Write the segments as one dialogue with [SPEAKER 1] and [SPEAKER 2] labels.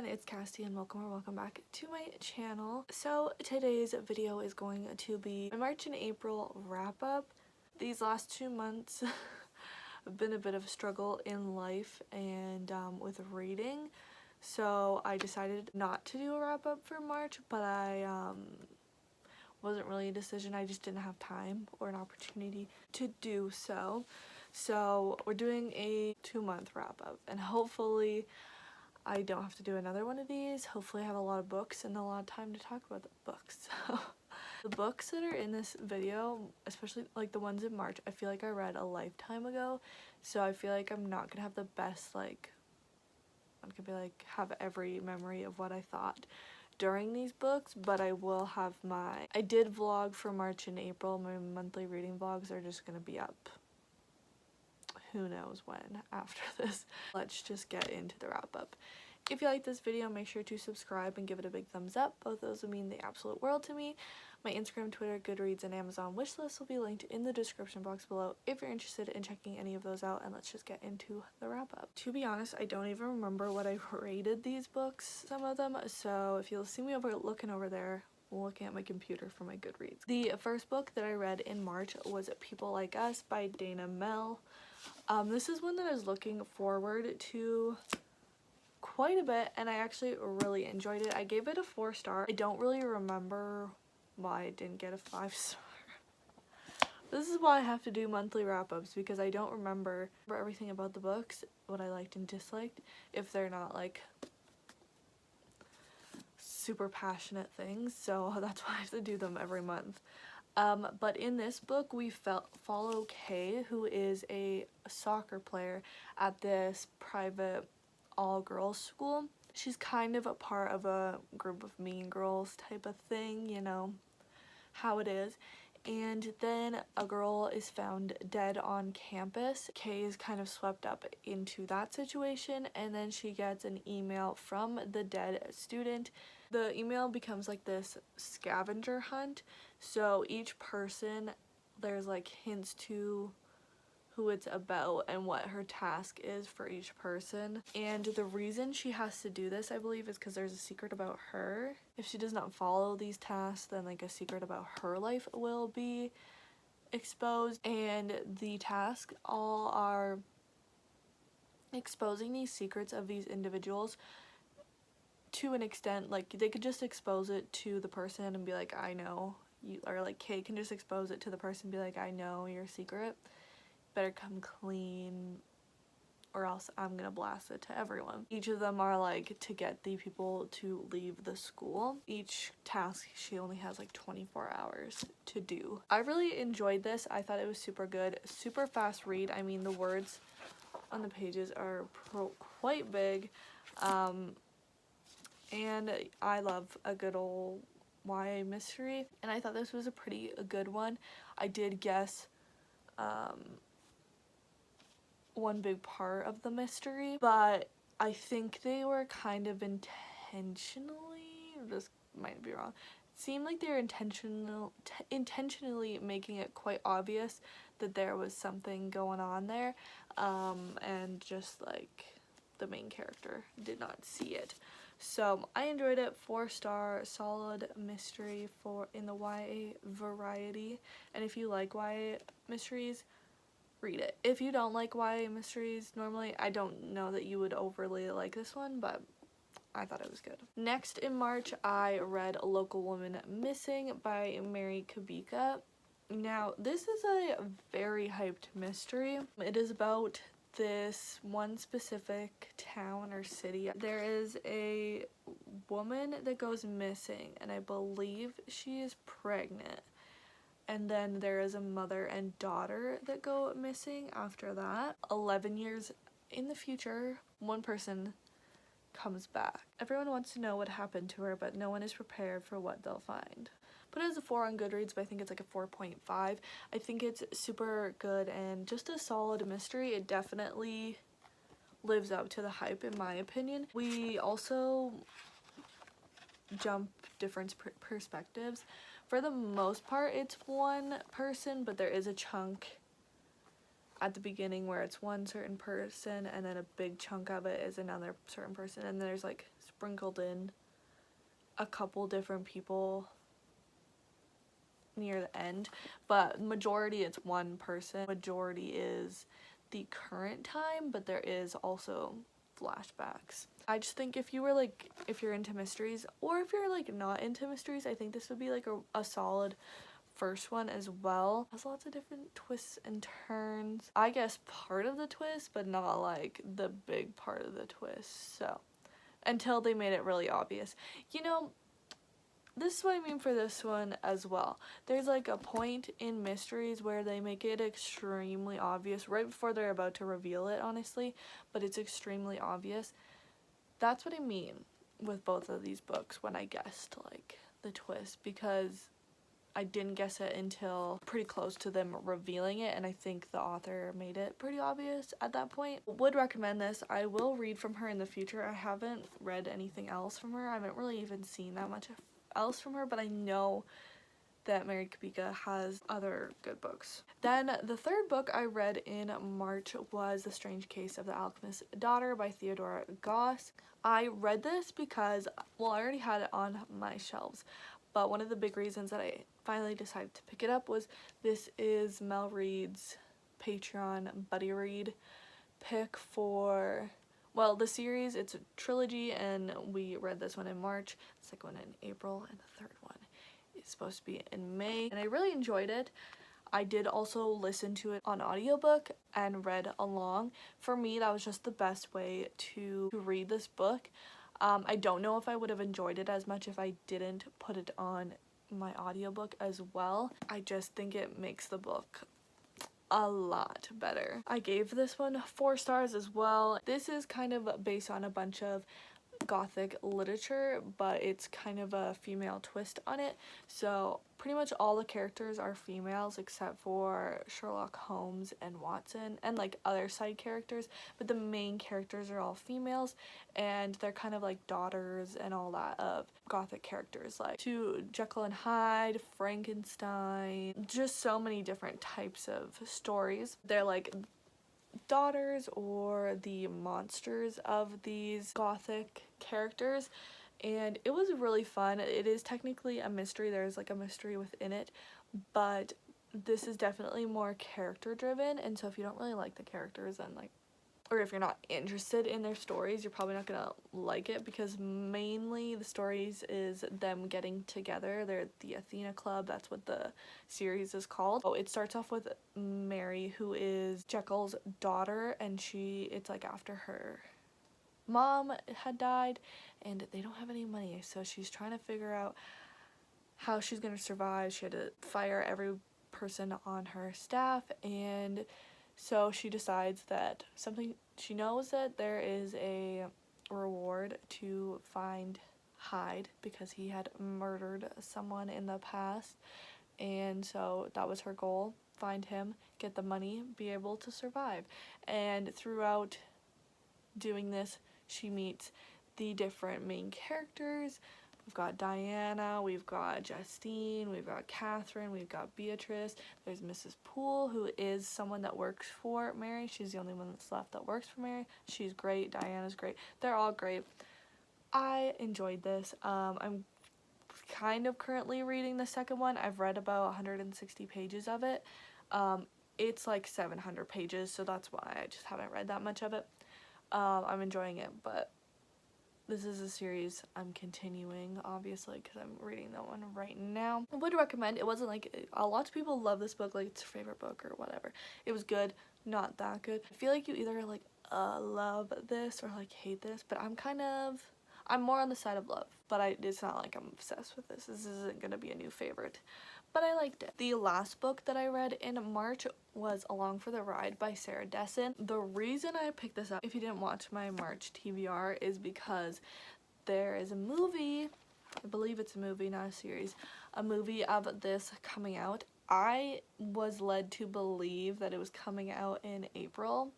[SPEAKER 1] it's Cassie and welcome back to my channel. So today's video is going to be my March and April wrap up. These last 2 months have been a bit of a struggle in life and with reading, so I decided not to do a wrap up for March, but I wasn't really a decision, I just didn't have time or an opportunity to do so. So we're doing a 2-month wrap up, and hopefully I don't have to do another one of these. Hopefully I have a lot of books and a lot of time to talk about the books. So the books that are in this video, especially like the ones in March, I feel like I read a lifetime ago, so I feel like I'm not gonna have the best, like, I'm gonna be like have every memory of what I thought during these books, but I will have I did vlog for March and April. My monthly reading vlogs are just gonna be up who knows when after this. Let's just get into the wrap up. If you like this video, make sure to subscribe and give it a big thumbs up. Both those would mean the absolute world to me. My Instagram, Twitter, Goodreads, and Amazon wishlist will be linked in the description box below if you're interested in checking any of those out, and let's just get into the wrap up. To be honest, I don't even remember what I rated these books, some of them, so if you'll see me looking over there, looking at my computer for my Goodreads. The first book that I read in March was People Like Us by Dana Mel. This is one that I was looking forward to quite a bit, and I actually really enjoyed it. I gave it a 4-star. I don't really remember why I didn't get a 5-star. This is why I have to do monthly wrap-ups, because I don't remember everything about the books, what I liked and disliked, if they're not like super passionate things, so that's why I have to do them every month. But in this book, we follow Kay, who is a soccer player at this private all-girls school. She's kind of a part of a group of mean girls type of thing, you know how it is. And then a girl is found dead on campus. Kay is kind of swept up into that situation, and then she gets an email from the dead student. The email becomes like this scavenger hunt, so each person, there's like hints to who it's about and what her task is for each person. And the reason she has to do this, I believe, is because there's a secret about her. If she does not follow these tasks, then like a secret about her life will be exposed, and the tasks all are exposing these secrets of these individuals to an extent. Like, they could just expose it to the person and be like, I know you, or like Kay can just expose it to the person and be like, I know your secret, better come clean or else I'm gonna blast it to everyone. Each of them are like to get the people to leave the school. Each task she only has like 24 hours to do. I really enjoyed this. I thought it was super good, super fast read. I mean, the words on the pages are quite big, and I love a good old YA mystery, and I thought this was a good one. I did guess one big part of the mystery, but I think they were kind of intentionally, this might be wrong, it seemed like they were intentionally making it quite obvious that there was something going on there, and just like the main character did not see it. So I enjoyed it. 4-star, solid mystery in the YA variety, and if you like YA mysteries, read it. If you don't like YA mysteries normally, I don't know that you would overly like this one, but I thought it was good. Next in March, I read A Local Woman Missing by Mary Kubika. Now, this is a very hyped mystery. It is about this one specific town or city. There is a woman that goes missing, and I believe she is pregnant. And then there is a mother and daughter that go missing after that. 11 years in the future, one person comes back. Everyone wants to know what happened to her, but no one is prepared for what they'll find. Put it as a 4 on Goodreads, but I think it's like a 4.5. I think it's super good and just a solid mystery. It definitely lives up to the hype, in my opinion. We also jump different perspectives. For the most part, it's one person, but there is a chunk at the beginning where it's one certain person and then a big chunk of it is another certain person, and there's like sprinkled in a couple different people near the end, but majority it's one person. Majority is the current time, but there is also flashbacks. I just think if you're into mysteries, or if you're like not into mysteries, I think this would be like a solid first one as well. It has lots of different twists and turns. I guess part of the twist, but not like the big part of the twist. So until they made it really obvious. You know, this is what I mean for this one as well. There's like a point in mysteries where they make it extremely obvious right before they're about to reveal it, honestly, but it's extremely obvious. That's what I mean with both of these books when I guessed like the twist, because I didn't guess it until pretty close to them revealing it, and I think the author made it pretty obvious at that point. Would recommend this. I will read from her in the future. I haven't read anything else from her. I haven't really even seen that much else from her, but I know that Mary Kapika has other good books. Then the third book I read in March was The Strange Case of the Alchemist's Daughter by Theodora Goss. I read this because, well, I already had it on my shelves, but one of the big reasons that I finally decided to pick it up was this is Mel Reed's Patreon buddy read pick for, well, the series. It's a trilogy, and we read this one in March, the second one in April, and the third one is supposed to be in May, and I really enjoyed it. I did also listen to it on audiobook and read along. For me, that was just the best way to read this book. I don't know if I would have enjoyed it as much if I didn't put it on my audiobook as well. I just think it makes the book a lot better. I gave this one 4 stars as well. This is kind of based on a bunch of gothic literature, but it's kind of a female twist on it. So pretty much all the characters are females except for Sherlock Holmes and Watson and like other side characters, but the main characters are all females, and they're kind of like daughters and all that of gothic characters, like to Jekyll and Hyde, Frankenstein, just so many different types of stories. They're like daughters or the monsters of these gothic characters, and it was really fun. It is technically a mystery, there's like a mystery within it, but this is definitely more character driven, and so if you don't really like the characters, and like, or if you're not interested in their stories, you're probably not gonna like it, because mainly the stories is them getting together. They're the Athena Club, that's what the series is called. Oh, it starts off with Mary, who is Jekyll's daughter, and it's like after her mom had died and they don't have any money, so she's trying to figure out how she's gonna survive. She had to fire every person on her staff, and so she decides that she knows that there is a reward to find Hyde because he had murdered someone in the past, and so that was her goal: find him, get the money, be able to survive. And throughout doing this, she meets the different main characters. We've got Diana, we've got Justine, we've got Catherine, we've got Beatrice, there's Mrs. Poole, who is someone that works for Mary. She's the only one that's left that works for Mary. She's great, Diana's great, they're all great. I enjoyed this. I'm kind of currently reading the second one. I've read about 160 pages of it. It's like 700 pages, so that's why I just haven't read that much of it. I'm enjoying it, but this is a series I'm continuing, obviously, because I'm reading that one right now. I would recommend. It wasn't like, a lot of people love this book, like it's their favorite book or whatever. It was good, not that good. I feel like you either like love this or like hate this, but I'm more on the side of love, but it's not like I'm obsessed with this. This isn't gonna be a new favorite, but I liked it. The last book that I read in March was Along for the Ride by Sarah Dessen. The reason I picked this up, if you didn't watch my March TBR, is because there is a movie, I believe it's a movie, not a series, a movie of this coming out. I was led to believe that it was coming out in April,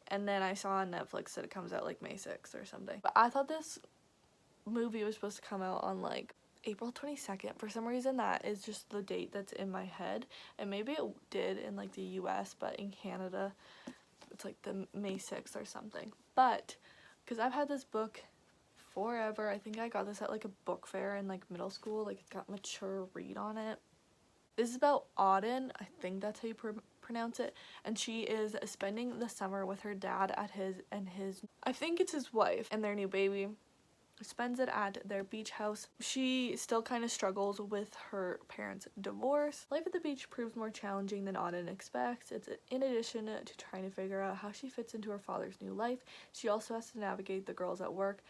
[SPEAKER 1] and then I saw on Netflix that it comes out like May 6th or something. But I thought this movie was supposed to come out on like April 22nd. For some reason that is just the date that's in my head, and maybe it did in like the US, but in Canada it's like the May 6th or something. But because I've had this book forever, I think I got this at like a book fair in like middle school, like it's got mature read on it. This is about Auden, I think that's how you pronounce it, and she is spending the summer with her dad at his I think it's his wife and their new baby. Spends it at their beach house. She still kind of struggles with her parents' divorce. Life at the beach proves more challenging than Auden expects. It's in addition to trying to figure out how she fits into her father's new life, she also has to navigate the girls at work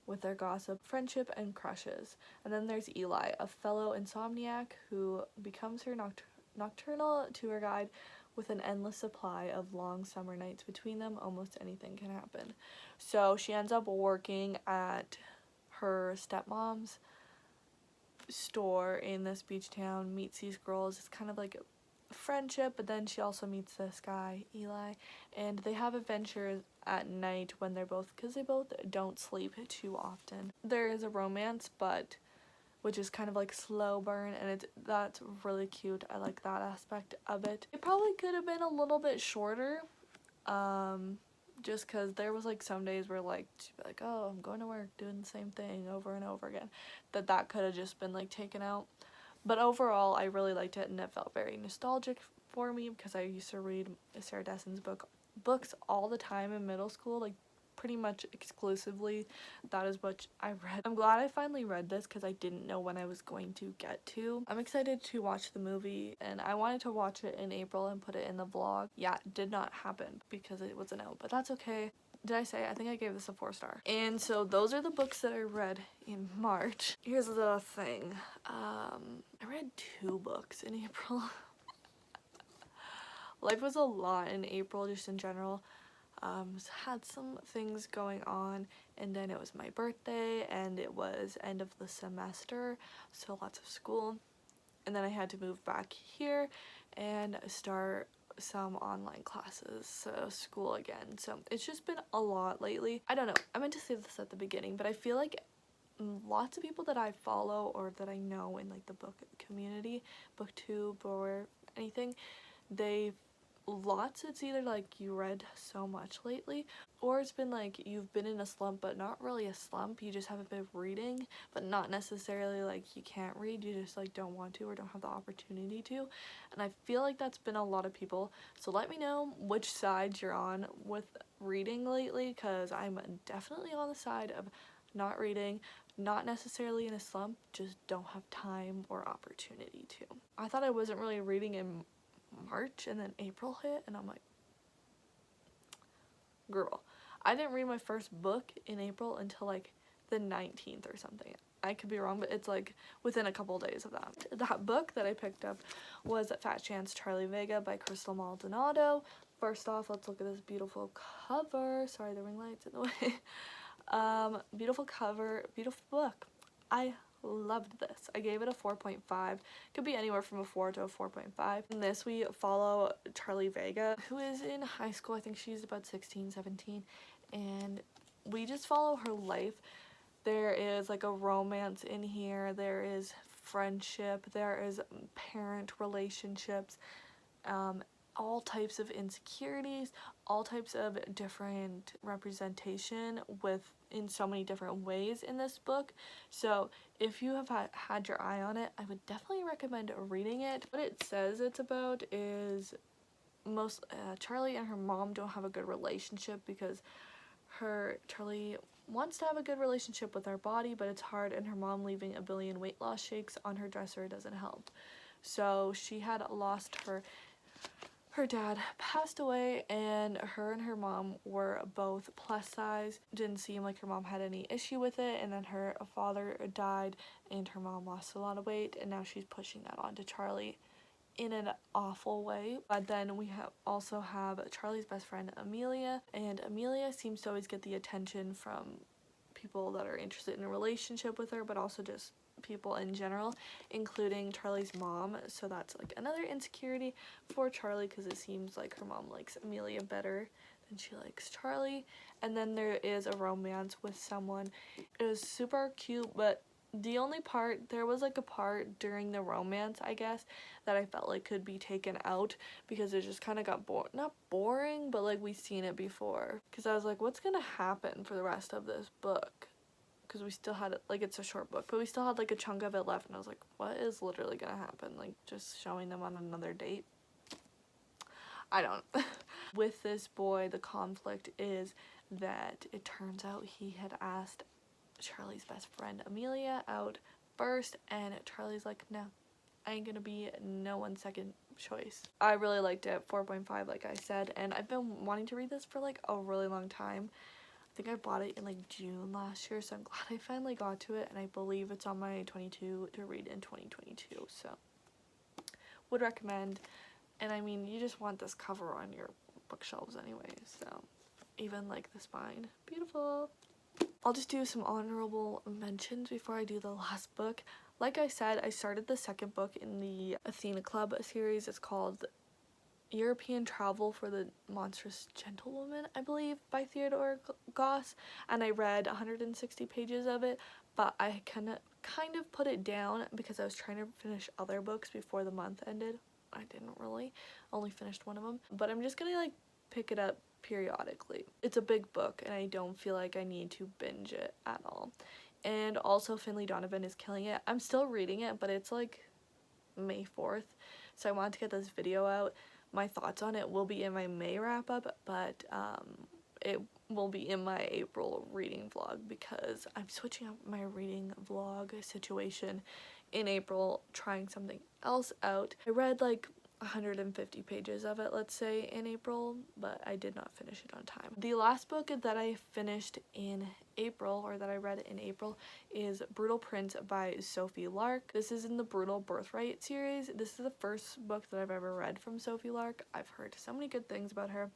[SPEAKER 1] with their gossip, friendship, and crushes. And then there's Eli, a fellow insomniac who becomes her nocturnal tour guide. With an endless supply of long summer nights between them, almost anything can happen. So she ends up working at her stepmom's store in this beach town, meets these girls. It's kind of like a friendship, but then she also meets this guy, Eli, and they have adventures at night when because they both don't sleep too often. There is a romance, but which is kind of like slow burn, and that's really cute. I like that aspect of it. It probably could have been a little bit shorter, just because there was like some days where like she'd be like, oh, I'm going to work doing the same thing over and over again, that could have just been like taken out. But overall I really liked it, and it felt very nostalgic for me because I used to read Sarah Dessen's books all the time in middle school, like pretty much exclusively. That is what I read. I'm glad I finally read this because I didn't know when I was going to get to. I'm excited to watch the movie, and I wanted to watch it in April and put it in the vlog. Yeah, it did not happen because it wasn't out, but that's okay. Did I say? I think I gave this a 4-star. And so those are the books that I read in March. Here's the thing. I read 2 books in April. Life was a lot in April just in general. Had some things going on, and then it was my birthday, and it was end of the semester, so lots of school, and then I had to move back here and start some online classes, so school again. So it's just been a lot lately. I don't know, I meant to say this at the beginning, but I feel like lots of people that I follow or that I know in like the book community, booktube or anything, it's either like you read so much lately, or it's been like you've been in a slump, but not really a slump, you just haven't been reading, but not necessarily like you can't read, you just like don't want to or don't have the opportunity to. And I feel like that's been a lot of people, so let me know which side you're on with reading lately, because I'm definitely on the side of not reading, not necessarily in a slump, just don't have time or opportunity to. I thought I wasn't really reading in March, and then April hit, and I'm like, girl, I didn't read my first book in April until like the 19th or something. I could be wrong, but it's like within a couple days of that. That book that I picked up was Fat Chance Charlie Vega by Crystal Maldonado. First off, let's look at this beautiful cover. Sorry, the ring light's in the way. Beautiful cover, beautiful book. I loved this. I gave it a 4.5. Could be anywhere from a 4 to a 4.5. In this, we follow Charlie Vega, who is in high school. I think she's about 16, 17, and we just follow her life. There is like a romance in here, there is friendship, there is parent relationships, all types of insecurities, all types of different representation in so many different ways in this book. So if you have had your eye on it, I would definitely recommend reading it. What it says it's about is Charlie and her mom don't have a good relationship because Charlie wants to have a good relationship with her body, but it's hard, and her mom leaving a billion weight loss shakes on her dresser doesn't help. So she had lost her dad passed away, and her mom were both plus size. Didn't seem like her mom had any issue with it, and then her father died and her mom lost a lot of weight, and now she's pushing that onto Charlie in an awful way. But then we also have Charlie's best friend Amelia, and Amelia seems to always get the attention from people that are interested in a relationship with her, but also just people in general, including Charlie's mom. So that's like another insecurity for Charlie, because it seems like her mom likes Amelia better than she likes Charlie. And then there is a romance with someone. It was super cute, but The only part, there was like a part during the romance, I guess, that I felt like could be taken out because it just kind of got not boring, but like we've seen it before. Because I was like, what's gonna happen for the rest of this book? Because we still had it, like, it's a short book, but we still had like a chunk of it left, and I was like, what is literally gonna happen? Like, just showing them on another date? I don't. With this boy, the conflict is that it turns out he had asked Charlie's best friend Amelia out first, and Charlie's like, no, I ain't gonna be no one's second choice. I really liked it, 4.5 like I said, and I've been wanting to read this for like a really long time. I think I bought it in like June last year, so I'm glad I finally got to it, and I believe it's on my 22 to read in 2022, so would recommend. And I mean, you just want this cover on your bookshelves anyway, so even like the spine, beautiful. I'll just do some honorable mentions before I do the last book. Like I said, I started the second book in the Athena Club series. It's called European Travel for the Monstrous Gentlewoman, I believe, by Theodore Goss, and I read 160 pages of it, but I kind of put it down because I was trying to finish other books before the month ended. I didn't really, only finished one of them, but I'm just gonna like pick it up periodically. It's a big book and I don't feel like I need to binge it at all. And also Finley Donovan is killing it. I'm still reading it, but it's like May 4th, so I wanted to get this video out. My thoughts on it will be in my May wrap up, but it will be in my April reading vlog because I'm switching up my reading vlog situation in April, trying something else out. I read like 150 pages of it, let's say, in April, but I did not finish it on time. The last book that I finished in April, or that I read in April, is Brutal Prince by Sophie Lark. This is in the Brutal Birthright series. This is the first book that I've ever read from Sophie Lark. I've heard so many good things about her,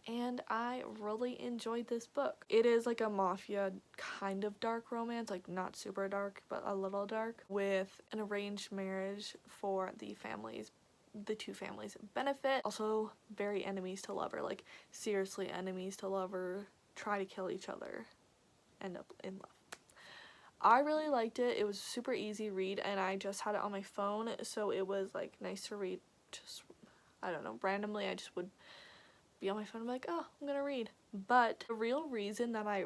[SPEAKER 1] and I really enjoyed this book. It is like a mafia kind of dark romance, like not super dark, but a little dark, with an arranged marriage for the two families benefit. Also very enemies to lover, like seriously enemies to lover, try to kill each other, end up in love. I really liked it. It was a super easy read, and I just had it on my phone, so it was like nice to read. Just, I don't know, randomly I just would be on my phone and be like, oh, I'm gonna read. But the real reason that I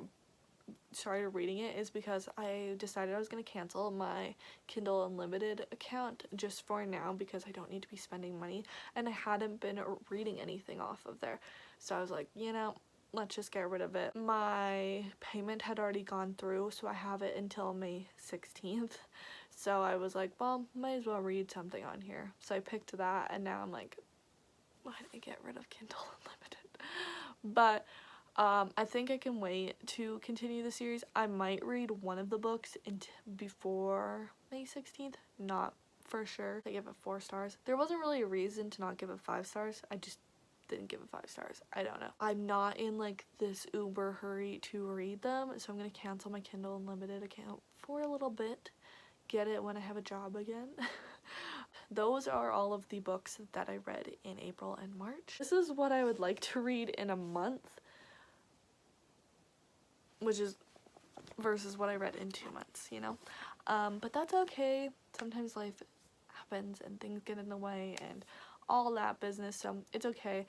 [SPEAKER 1] started reading it is because I decided I was going to cancel my Kindle Unlimited account just for now because I don't need to be spending money, and I hadn't been reading anything off of there, so I was like, you know, let's just get rid of it. My payment had already gone through, so I have it until May 16th, so I was like, well, might as well read something on here, so I picked that, and now I'm like, why did I get rid of Kindle Unlimited? But I think I can wait to continue the series. I might read one of the books before May 16th, not for sure. I give it 4 stars. There wasn't really a reason to not give it 5 stars. I just didn't give it 5 stars. I don't know. I'm not in like this uber hurry to read them, so I'm gonna cancel my Kindle Unlimited account for a little bit. Get it when I have a job again. Those are all of the books that I read in April and March. This is what I would like to read in a month, which is versus what I read in 2 months, you know? But that's okay. Sometimes life happens and things get in the way and all that business, so it's okay.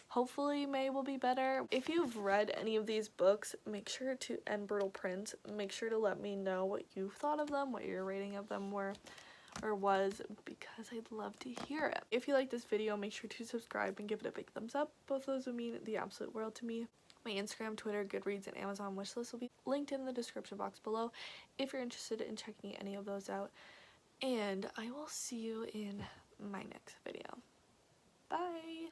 [SPEAKER 1] Hopefully May will be better. If you've read any of these books, make sure to, and Brutal Prince, make sure to let me know what you thought of them, what your rating of them were or was, because I'd love to hear it. If you like this video, make sure to subscribe and give it a big thumbs up. Both those would mean the absolute world to me. My Instagram, Twitter, Goodreads, and Amazon wishlist will be linked in the description box below if you're interested in checking any of those out. And I will see you in my next video. Bye!